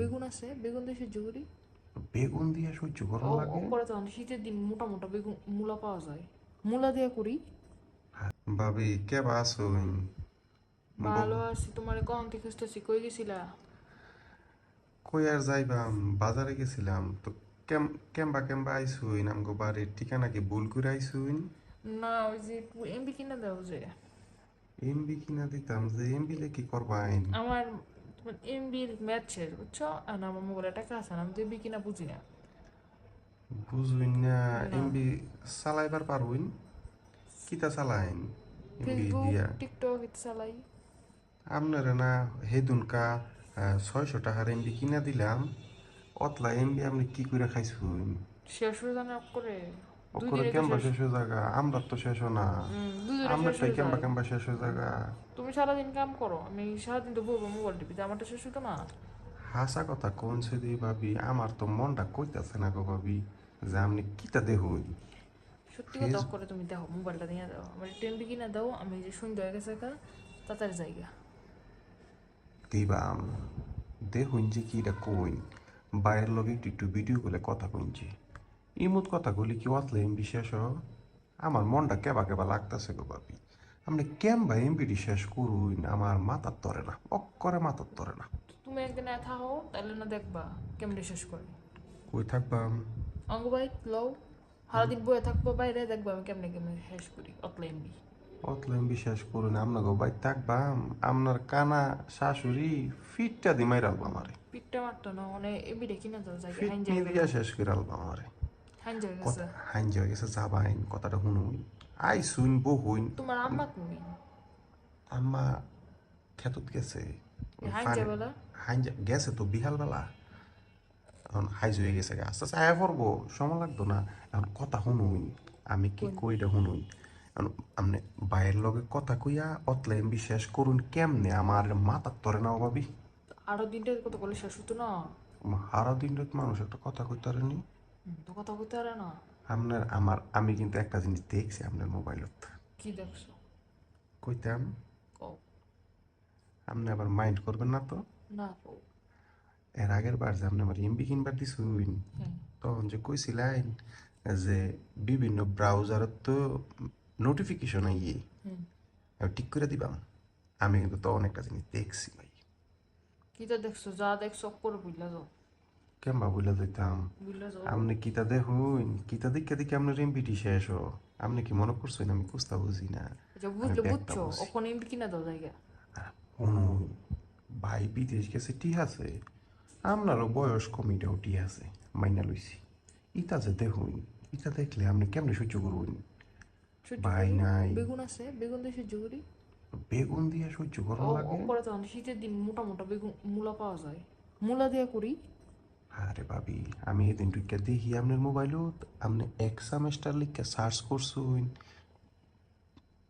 বেগুন আছে, বেগুন দিয়ে সহ্য করি। বেগুন দিয়ে সহ্য করা ও লাগে? করে তো শীতের দিন মোটা মোটা বেগুন মূলা পাওয়া যায়, মূলা দিয়ে করি। ভাবি কেবা আসুন? ভালো আছি, তোমার কখন থেকে খুঁজতেছি, কই গেছিলা? কই আর যাইবাম, বাজারে গেছিলাম তো। কেম্বা কেম্বা আইসুইন, আমগো বাড়ির ঠিকানা কি ভুল করে আইসুইন? না, ওই যে একটু এমবি কিনা দাও যে। এমবি কিনা দিতাম, যে এমবি লে কি করবাইন? আমার এমবির ম্যাচ শেষ বুঝছো, আর আমার মোবাইলে টাকা আছে না, আমি তো এমবি কিনা বুঝি না। বুঝুইন না? না, এমবি চালাইবার পারুইন? কিতা চালাইন এমবি ফেসবুক দিয়া? টিকটক এটা চালাই। আপনারা না হেদুনকা 600 টাকার এমবি কিনা দিলাম, অতলা এমবি আপনি কি করে খাইছুন? শেষ হয়ে জানা করে, দুই ওকরে দিনে তো কেম্বা শেষ। শেষ হয়ে জায়গা, আমরা তো শেষ না। 2 দিনে শেষ আমরাটাই হয়ে কেম্বা যায়। কেম্বা শেষ হয়ে জায়গা। তুমি সারাদিন কাম করো, আমি সারাদিন তো বলবো মোবাইল টিপিতে, আমারটা শেষ হতো না। হাসা কথা কোন সে দি ভাবি, আমার তো মনটা কইতাছে না গো ভাবি, যে আপনি কিতা দেখুন। সত্যি কথা ফেস করে তুমি দেখো, মোবাইলটা দিয়ে দাও, আমার একটু এমবি কিনা দাও, আমি যে সন্ধ্যা হয়ে গেছে তাড়াতাড়ি জায়গা। দিবাম, দেখুন যে কিটা কইন, বাইরের লগে একটু একটু ভিডিও করে কথা কইনছি। ইমুত কথা কইলে কি অতলে এমবি শেষ হ? আমার মনটা কেবা কেবা লাগতাছে গো ভাবি। আপনি কেমবা এমবিডি শেষ করুন, আমার মাথার তরে না, অক্করে মাথার তরে না। তুমি একদিন থাকো তাহলে না দেখবা কেমনে শেষ করে। কই থাকবাম? অঙ্গ ভাই লও, সারাদিন বয়ে থাকবো বাইরে, দেখবো আমি কেমনে কেমনে শেষ করি অতলা এমবি। অতলে এমবি শেষ করুন, আপনাকে বাই থাকবাম, আপনার কানা শাশুড়ি ফিটটা দি মাইরালবা আমারে। পিঠটা মারতো না মানে এমবিটা কিনা দাও জায়গা, হাইন ফিটনি হয়ে গেল, দিয়া শেষ করে আলবা আমারে। হাইন হয়ে কথা গেছে। হাইন হয়ে গেছে, যাবাইন কথাটা শুনুন। আই শুন বহুন। তোমার আম্মা কই? আম্মা খেতত গেছে। ওই হাইন ফানি যাবেলা। হাইন গেছে তো বিকালবেলা। এখন হাইজ হয়ে গেছে, আস্তে আস্তে আয়া পড়বো, সময় লাগতো না। এখন কথা শুনুন, আমি কি কোন? কইটা শুনুন। এখন আপনি বাইরের লগে কথা কইয়া অতলা এমবি শেষ করুন কেমনে, আমার মাথার তরে নাও ভাবি। আরো দিনটা কত বলে শেষ হতো না। সারা দিন রাত মানুষ একটা কথা কইতে পারেনি। তো কথা বলতে পারে না। আমি কিন্তু একটা জিনিস দেখছি আপনার মোবাইলত। কি দেখছো? কইতাম, কও। আপনি আবার মাইন্ড করবেন না তো? না কও। এর আগের বার যে আপনি আমার এমবি কিনবার দিছুন, হ্যাঁ। তখন যে কইছিলেন যে বিভিন্ন ব্রাউজারত তো নোটিফিকেশন আইয়ে, হুম। আমি ঠিক করে দিবাম। আমি কিন্তু তখন একটা জিনিস দেখছি ভাই। কিতা দেখছো, যা দেখছো করে বুঝলা যাও। কেমবা বলে দিতাম। বুঝলা যাও। আপনি কিতা দেখুন, কিতা দেখে দেখে আপনার এমবিটি শেষ হ। আপনি কি মনে করছেন আমি কুস্তা বুঝি না? আচ্ছা আমি বুঝলে ব্যাগটা বুঝছো, বুঝি। ওখানে এমবি কিনা দাও জায়গা। কোনো ভাই বিদেশ গেছে ঠিক আছে, আপনারও বয়স কমিটাও ঠিক আছে, মাইনা লইছি। ইটা যে দেখুন, ইটা দেখলে আপনি কেমনে সহ্য করুন? সহ্য ভাই করি। নাই, বেগুন আছে, বেগুন দিয়ে সহ্য করি। বেগুন দিয়ে সহ্য করা ও লাগে? করে তো শীতের দিন মোটা মোটা বেগুন মূলা পাওয়া যায়, মূলা দিয়ে করি। আরে ভাবি, আমি এদিন টুইকা দেখি আপনার মোবাইলত, আপনি এক সেমেস্টার লিখে সার্চ করছুন,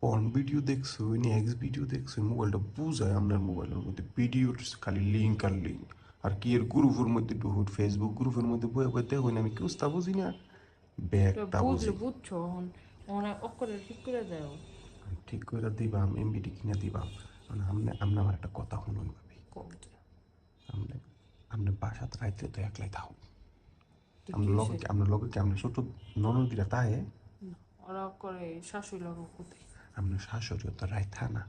পর্ন ভিডিও দেখছুন, এক্স ভিডিও দেখছুন, মোবাইলটা বুঝায় আপনার মোবাইলের মধ্যে ভিডিওর খালি লিঙ্ক আর লিঙ্ক। আর কি এর গ্রুপের মধ্যে ঢুকুন, ফেসবুক গ্রুপের মধ্যে বয়ে বয়ে দেখুন, আমি কি উস্তা বুঝি না? তো ব্যাগটা বুঝলে বুঝি। বুঝছো, অনেক অক্ষরে ঠিক করে দাও। আমি ঠিক করে দিবাম, এমবিটি কিনে দিবাম। মানে আপনি আমার একটা কথা শুনুন ভাবি। কমতে। আপনি আপনি বাসাত রাইতে তো একলাই থাকুন। তো কি হয়েছে? আপনার লগে কি আপনার ছোট ননদিরা তাহে? না, ওরা করে শাশুড়ি লাগো কোথায়। আপনার শাশুড়িও তো রাইত থা না,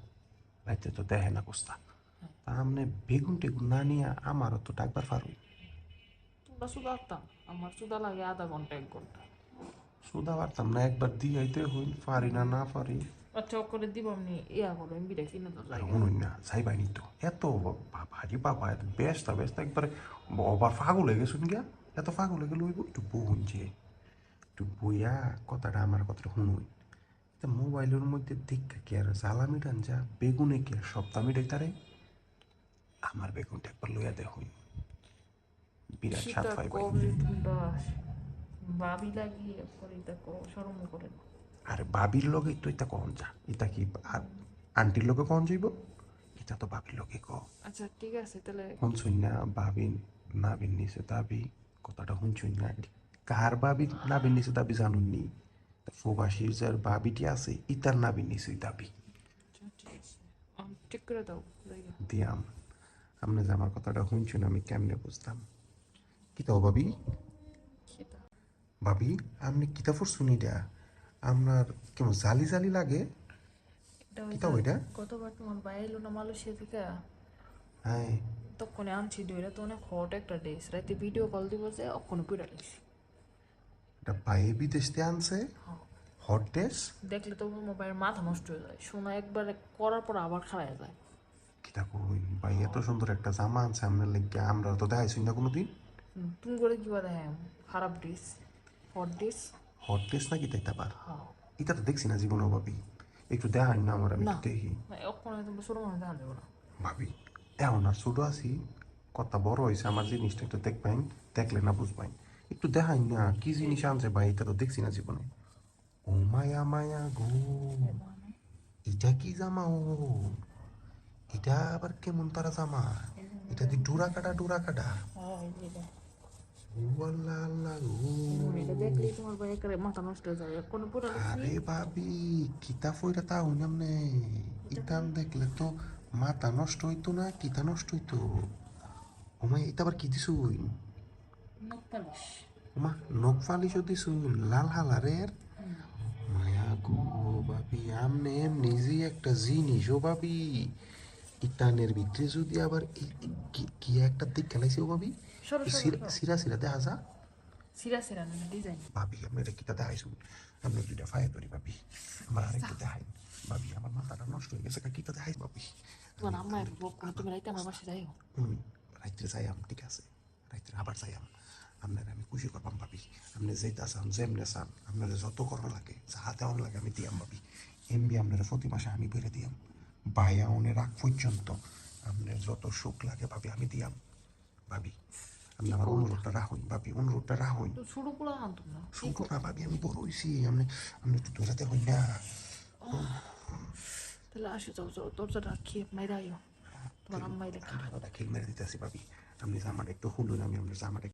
রাইতে তো দেখে না কুস্তা। তা আপনি বেগুন টেগুন না নিয়ে আমারও তো ডাকবার পারুন। তোমরা শুধু আসতাম, আমার সুদা লাগে আধা ঘন্টা 1 ঘন্টা। সুদা পারতাম না, একবার দিয়াইতে হইন, পারি না না পারি। আচ্ছা করে দিব, আমি ইয়া করো এমবিটা কিনে দাও আর জায়গা। শুনুন না, যাইবাই নি তো এত ভারী বাবা, এত ব্যস্ত ব্যস্ত একবারে অবার ফাগুল হয়ে গেছুন গিয়া। এত ফাগুল হয়ে গেল একটু বহুন যে, একটু বইয়া কথাটা আমার কথাটা শুনুন। তা মোবাইলের মধ্যে দেখা কি আর জ্বালা মিটান, যা বেগুনে কি আর সপ্তাহ মিটাই তারে? আমার বেগুনটা একবার লইয়া দেখুন, বিরাট স্বাদ সীতা পাইবাই। কবে তোমরা ভাবি লাগিয়ে পরে দেখো সরম করে না। আর বাবির লগে তো এটা কখন যা, এটা কি আর আন্টির লগে কখন যাইব? এটা তো বাবির লগে ক। আচ্ছা ঠিক আছে তাহলে। শুনছুন না বাবিন, নাবিন নিচে দাবি, কথাটা শুনছুন না? কার বাবি নাবিন নিচে দাবি জানুননি? প্রবাসীর যার বাবিটি আছে ইতার নাবিন নিচে দাবি। আচ্ছা ঠিক আছে, ঠিক করে দাও জায়গা। দিয়াম। আপনি যে আমার কথাটা শুনছেন আমি কেমনে বুঝতাম কি তাও ভাবি সেটা ভাবি আপনি কিতা শুনি এটা আপনার কেমন জালি জালি লাগে এটা ওই কিতা যে ওইটা গতবার তোমার ভাই এলো না মালয়েশিয়া থেকে, হ্যাঁ তখন আনছি দুইটা তো অনেক হট একটা ড্রেস, রাতে ভিডিও কল দিব যে অক্ষণ পুরা লাগছি। এটা বাইরে বিদেশ থেকে আনছে হ্যাঁ, হট ড্রেস দেখলে তো মোবাইলের মাথা নষ্ট হয়ে যায়, শোনা একবার করার পর আবার খারাপ যায়। কিতা কই ভাই এত সুন্দর একটা জামা আনছে আপনার লেগে আমরা তো দেখাইছি না কোনোদিন তুমি করে কি বলে হ্যাঁ খারাপ dress, hot dress. Hot dress নাকি তাই আবার হ্যাঁ এটা তো দেখছি না জীবনে ভাবি একটু দেখাই না আমার আমি না, একটু দেখি অক্ষণ তোমরা ছোটো মানুষ দেখা যাবে না। ভাবি এখন আর ছোটো আছি কত বড় হয়েছে আমার জিনিসটা একটু দেখবেন দেখলে না বুঝবেন একটু দেখাই না কি জিনিস আনছে ভাই এটা তো দেখছি না জীবনে ও মায়া মায়া গো এটা কি জামা ও এটা আবার কেমন তারা জামা এটা দি ডোরা কাটা হ্যাঁ এই যে ও আল্লাহ আল্লাহ গো এটা দেখলেই তোমার ভাই একেবারে মাথা নষ্ট হয়ে যাবে, কোনো পুরা লাগছি। আরে ভাবি কিতা ফইরা তা হইনাম নে ইতান দেখলে তো মাথা নষ্ট হইতো না কিতা নষ্ট হইতো ওমাই এটা আবার কি দিছু নখ পালিশ। ওমা নখ পালিশও দিছু লাল হালারের মায়া গো ভাবি আমনে নিজে একটা জিনিস ও ভাবি ইতানের ভিতরে যদি আবার কি একটা দিক খেলাইছে ও ভাবি সরো সরো সরো, সিরা সিরা দেখা যা সিরা সিরা না ডিজাইন। ভাবি আমি এটা কিতা দেখাইছু আমি দুইটা ফায়ার করি ভাবি আমার আরেকটা দেখাই ভাবি আমার মাথাটা নষ্ট হয়ে গেছে কিতা দেখাই ভাবি তোমার আম্মা বকো, তুমি রাইতে আমার বাসায় যাইও। রাত্রে যাইয়াম ঠিক আছে রাত্রে আবার যাইয়াম আপনার আমি খুশি করবাম ভাবি আপনি যেটা চান যেমনে চান আপনার যত করা লাগে যাহা দেওয়ান লাগে আমি দিয়াম ভাবি এমবি আপনার প্রতি মাসে আমি বেড়ে দিয়াম বায়া অনের রাগ পর্যন্ত আপনার যত সুখ লাগে ভাবি আমি দিয়াম ভাবি আপনি আমার অনুরোধটা রাখুন ভাবি অনুরোধটা রাখুন তো শুরু করে আনতাম না, শুধু না ভাবি আমি বড় হয়েছি আপনি আপনি একটু দৌড়াতে হই না তাহলে আসো যাও যাও দরজাটা খেয়ে মাইরা আইও, তোমার আম্মাই লেখা। ওটা খেল মেরে দিতেছি ভাবি আপনি জামাটা একটু খুলুন আমি আপনার জামাটা